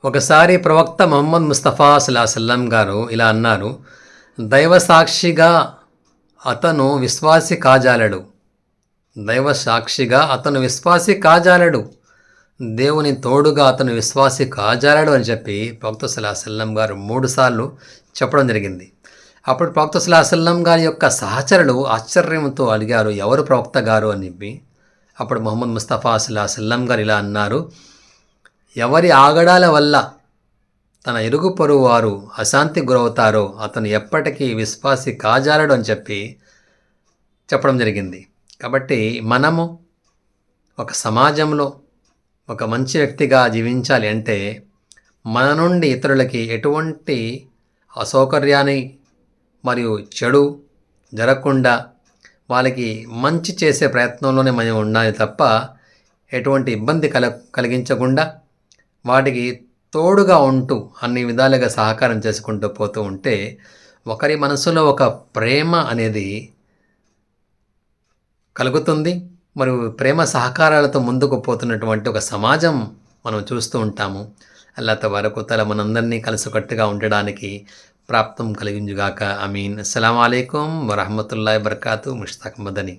ఒకసారి ప్రవక్త ముహమ్మద్ ముస్తఫా సల్లం గారు ఇలా అన్నారు, దైవ సాక్షిగా అతను విశ్వాసి కాజాలడు. దైవ సాక్షిగా అతను విశ్వాసి కాజాలడు, దేవుని తోడుగా అతను విశ్వాసి కాజాలడు అని చెప్పి ప్రవక్త సల్లం గారు 3 సార్లు చెప్పడం జరిగింది. అప్పుడు ప్రవక్త సల్లం గారి యొక్క సహచరులు ఆశ్చర్యంతో అడిగారు, ఎవరు ప్రవక్త గారు అని చెప్పి. అప్పుడు ముహమ్మద్ ముస్తఫా సల్లం గారు ఇలా అన్నారు, ఎవరి ఆగడాల వల్ల తన ఇరుగు పొరుగు వారు అశాంతికి గురవుతారో అతను ఎప్పటికీ విశ్వాసి కాజాలడు అని చెప్పి చెప్పడం జరిగింది. కాబట్టి మనము ఒక సమాజంలో ఒక మంచి వ్యక్తిగా జీవించాలి అంటే మన నుండి ఇతరులకి ఎటువంటి అసౌకర్యాన్ని మరియు చెడు జరగకుండా వాళ్ళకి మంచి చేసే ప్రయత్నంలోనే మనం ఉండాలి తప్ప ఎటువంటి ఇబ్బంది కలిగించకుండా వాటికి తోడుగా ఉంటూ అన్ని విధాలుగా సహకారం చేసుకుంటూ పోతూ ఉంటే ఒకరి మనసులో ఒక ప్రేమ అనేది కలుగుతుంది. మరియు ప్రేమ సహకారాలతో ముందుకు పోతున్నటువంటి ఒక సమాజం మనం చూస్తూ ఉంటాము. అల్లాహ్ తబారక వ తఆలా మనందరినీ కలిసికట్టుగా ఉండడానికి ప్రాప్తం కలిగించుగాక. ఆమీన్. అస్సలాము అలైకుం వరహ్మతుల్లాహి వబరకాతుహు. ముష్తాక్ మదనీ.